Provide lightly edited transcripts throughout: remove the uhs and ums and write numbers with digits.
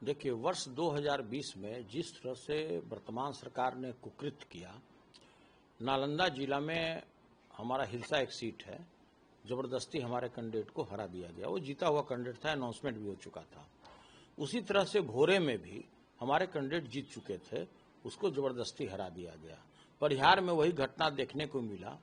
देखिए, वर्ष 2020 में जिस तरह से वर्तमान सरकार ने कुकृत्य किया, नालंदा जिला में हमारा हिलसा एक सीट है, जबरदस्ती हमारे कैंडिडेट को हरा दिया गया। वो जीता हुआ कैंडिडेट था, अनाउंसमेंट भी हो चुका था। उसी तरह से भोरे में भी हमारे कैंडिडेट जीत चुके थे, उसको जबरदस्ती हरा दिया गया। परिहार में वही घटना देखने को मिला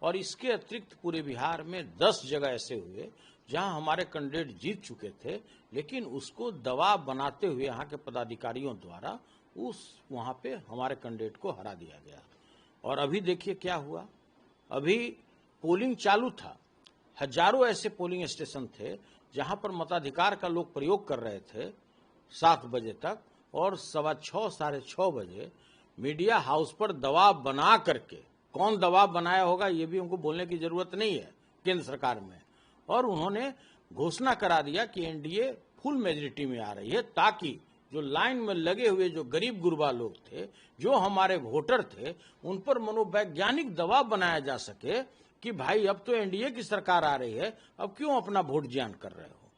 और इसके अतिरिक्त पूरे बिहार में 10 जगह ऐसे हुए जहां हमारे कैंडिडेट जीत चुके थे, लेकिन उसको दबाव बनाते हुए यहाँ के पदाधिकारियों द्वारा वहां पे हमारे कैंडिडेट को हरा दिया गया। और अभी देखिए क्या हुआ, अभी पोलिंग चालू था, हजारों ऐसे पोलिंग स्टेशन थे जहां पर मताधिकार का लोग प्रयोग कर रहे थे 7 बजे तक, और 6:15 साढ़े 6 बजे मीडिया हाउस पर दबाव बना करके, कौन दबाव बनाया होगा ये भी हमको बोलने की जरूरत नहीं है, केंद्र सरकार में, और उन्होंने घोषणा करा दिया कि एनडीए फुल मेजोरिटी में आ रही है, ताकि जो लाइन में लगे हुए जो गरीब गुरबा लोग थे, जो हमारे वोटर थे, उन पर मनोवैज्ञानिक दबाव बनाया जा सके कि भाई अब तो एनडीए की सरकार आ रही है, अब क्यों अपना वोट जियान कर रहे हो।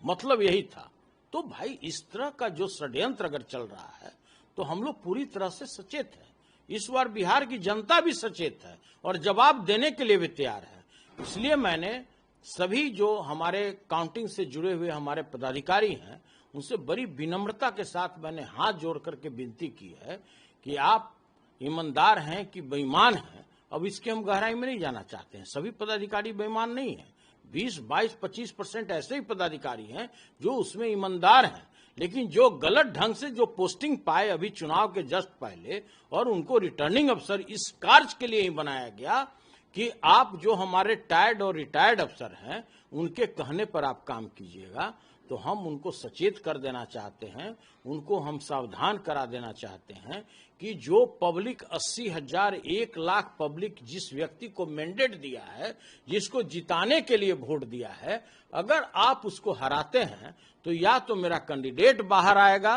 मतलब यही था। तो भाई इस तरह का जो षड्यंत्र अगर चल रहा है तो हम लोग पूरी तरह से सचेत हैं। इस बार बिहार की जनता भी सचेत है और जवाब देने के लिए भी तैयार है। इसलिए मैंने सभी जो हमारे काउंटिंग से जुड़े हुए हमारे पदाधिकारी हैं, उनसे बड़ी विनम्रता के साथ मैंने हाथ जोड़ करके विनती की है कि आप ईमानदार हैं कि बेईमान हैं, अब इसके हम गहराई में नहीं जाना चाहते हैं। सभी पदाधिकारी बेईमान नहीं हैं, 20, 22, 25% ऐसे ही पदाधिकारी हैं जो उसमें ईमानदार हैं, लेकिन जो गलत ढंग से जो पोस्टिंग पाए अभी चुनाव के जस्ट पहले, और उनको रिटर्निंग अफसर इस कार्य के लिए ही बनाया गया कि आप जो हमारे टायर्ड और रिटायर्ड अफसर हैं उनके कहने पर आप काम कीजिएगा। तो हम उनको सचेत कर देना चाहते हैं, उनको हम सावधान करा देना चाहते हैं कि जो पब्लिक 80,000 1 लाख पब्लिक जिस व्यक्ति को मैंडेट दिया है, जिसको जिताने के लिए वोट दिया है, अगर आप उसको हराते हैं तो या तो मेरा कैंडिडेट बाहर आएगा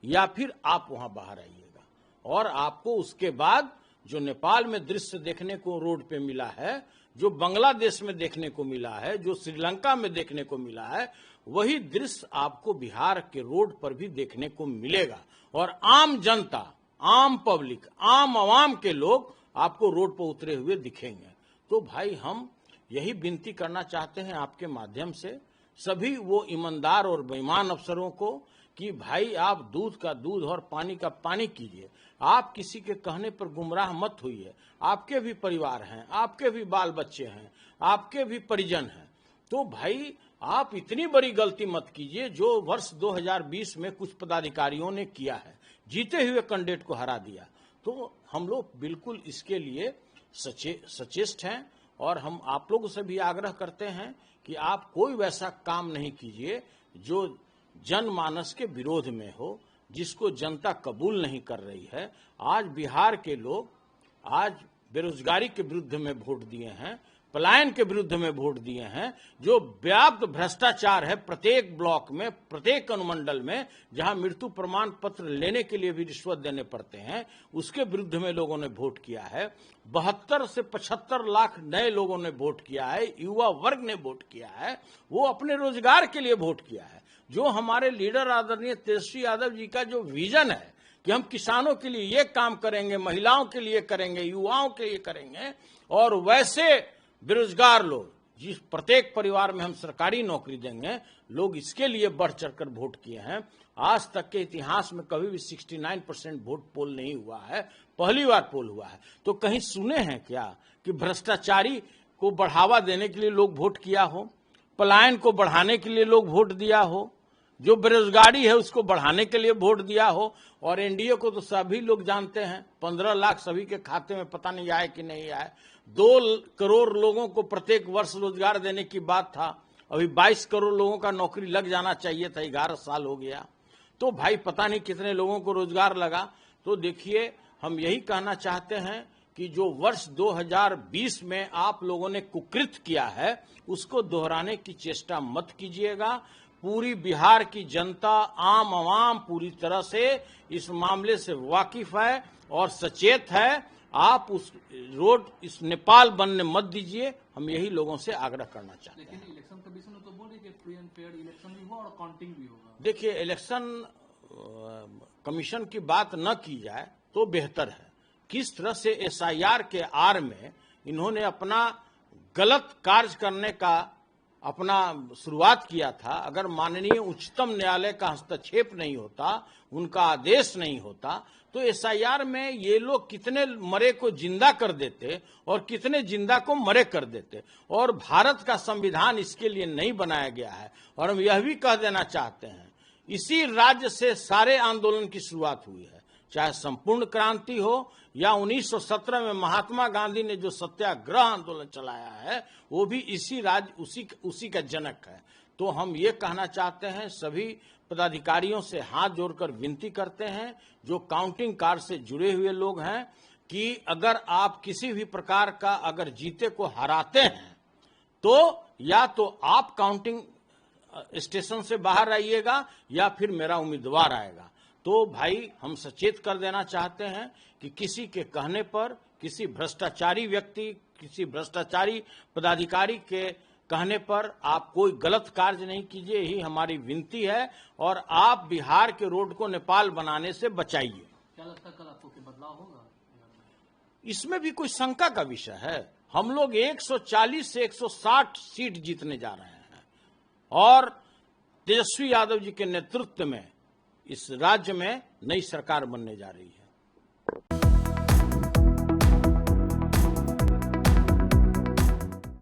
या फिर आप वहां बाहर आइएगा। और आपको उसके बाद जो नेपाल में दृश्य देखने को रोड पे मिला है, जो बांग्लादेश में देखने को मिला है, जो श्रीलंका में देखने को मिला है, वही दृश्य आपको बिहार के रोड पर भी देखने को मिलेगा। और आम जनता, आम पब्लिक, आम आवाम के लोग आपको रोड पर उतरे हुए दिखेंगे। तो भाई हम यही विनती करना चाहते हैं आपके माध्यम से सभी वो ईमानदार और बेईमान अफसरों को कि भाई आप दूध का दूध और पानी का पानी कीजिए। आप किसी के कहने पर गुमराह मत होइए। आपके भी परिवार हैं, आपके भी बाल बच्चे हैं, आपके भी परिजन हैं। तो भाई आप इतनी बड़ी गलती मत कीजिए जो वर्ष 2020 में कुछ पदाधिकारियों ने किया है, जीते हुए कैंडिडेट को हरा दिया। तो हम लोग बिल्कुल इसके लिए सचेत हैं और हम आप लोगों से भी आग्रह करते हैं कि आप कोई वैसा काम नहीं कीजिए जो जनमानस के विरोध में हो, जिसको जनता कबूल नहीं कर रही है। आज बिहार के लोग आज बेरोजगारी के विरुद्ध में वोट दिए हैं, पलायन के विरुद्ध में वोट दिए हैं, जो व्याप्त भ्रष्टाचार है प्रत्येक ब्लॉक में, प्रत्येक अनुमंडल में, जहां मृत्यु प्रमाण पत्र लेने के लिए भी रिश्वत देने पड़ते हैं, उसके विरुद्ध में लोगों ने वोट किया है। 72 से 75 लाख नए लोगों ने वोट किया है, युवा वर्ग ने वोट किया है, वो अपने रोजगार के लिए वोट किया है। जो हमारे लीडर आदरणीय तेजस्वी यादव जी का जो विजन है कि हम किसानों के लिए ये काम करेंगे, महिलाओं के लिए करेंगे, युवाओं के लिए करेंगे, और वैसे बेरोजगार लोग जिस प्रत्येक परिवार में हम सरकारी नौकरी देंगे, लोग इसके लिए बढ़ चढ़कर वोट किए हैं। आज तक के इतिहास में कभी भी 69% वोट पोल नहीं हुआ है, पहली बार पोल हुआ है। तो कहीं सुने हैं क्या कि भ्रष्टाचारी को बढ़ावा देने के लिए लोग वोट किया हो, पलायन को बढ़ाने के लिए लोग वोट दिया हो, जो बेरोजगारी है उसको बढ़ाने के लिए वोट दिया हो। और एनडीए को तो सभी लोग जानते हैं, 15 लाख सभी के खाते में पता नहीं आए कि नहीं आए। 2 करोड़ लोगों को प्रत्येक वर्ष रोजगार देने की बात था, अभी 22 करोड़ लोगों का नौकरी लग जाना चाहिए था, 11 साल हो गया। तो भाई पता नहीं कितने लोगों को रोजगार लगा। तो देखिए, हम यही कहना चाहते हैं कि जो वर्ष 2020 में आप लोगों ने कुकृत्य किया है, उसको दोहराने की चेष्टा मत कीजिएगा। पूरी बिहार की जनता, आम आवाम पूरी तरह से इस मामले से वाकिफ है और सचेत है। आप उस रोड इस नेपाल बनने मत दीजिए, हम यही लोगों से आग्रह करना चाहते हैं। लेकिन इलेक्शन कमीशन तो बोल रही है कि फ्री एंड फेयर इलेक्शन भी हुआ और काउंटिंग भी होगा। देखिए, इलेक्शन कमीशन की बात न की जाए तो बेहतर है। किस तरह से एसआईआर के आड़ में इन्होंने अपना गलत कार्य करने का अपना शुरुआत किया था, अगर माननीय उच्चतम न्यायालय का हस्तक्षेप नहीं होता, उनका आदेश नहीं होता, तो एसआईआर में ये लोग कितने मरे को जिंदा कर देते और कितने जिंदा को मरे कर देते। और भारत का संविधान इसके लिए नहीं बनाया गया है। और हम यह भी कह देना चाहते हैं, इसी राज्य से सारे आंदोलन की शुरुआत हुई है, चाहे संपूर्ण क्रांति हो या 1917 में महात्मा गांधी ने जो सत्याग्रह आंदोलन चलाया है, वो भी इसी राज्य उसी का जनक है। तो हम ये कहना चाहते हैं, सभी पदाधिकारियों से हाथ जोड़कर विनती करते हैं, जो काउंटिंग कार्ड से जुड़े हुए लोग हैं, कि अगर आप किसी भी प्रकार का अगर जीते को हराते हैं तो या तो आप काउंटिंग स्टेशन से बाहर आइएगा या फिर मेरा उम्मीदवार आएगा। तो भाई हम सचेत कर देना चाहते हैं कि किसी के कहने पर, किसी भ्रष्टाचारी व्यक्ति, किसी भ्रष्टाचारी पदाधिकारी के कहने पर आप कोई गलत कार्य नहीं कीजिए, यही हमारी विनती है। और आप बिहार के रोड को नेपाल बनाने से बचाइए। क्या लगता है कल आपको कि बदलाव होगा? इसमें भी कोई शंका का विषय है? हम लोग 140 से 160 सीट जीतने जा रहे हैं और तेजस्वी यादव जी के नेतृत्व में इस राज्य में नई सरकार बनने जा रही है।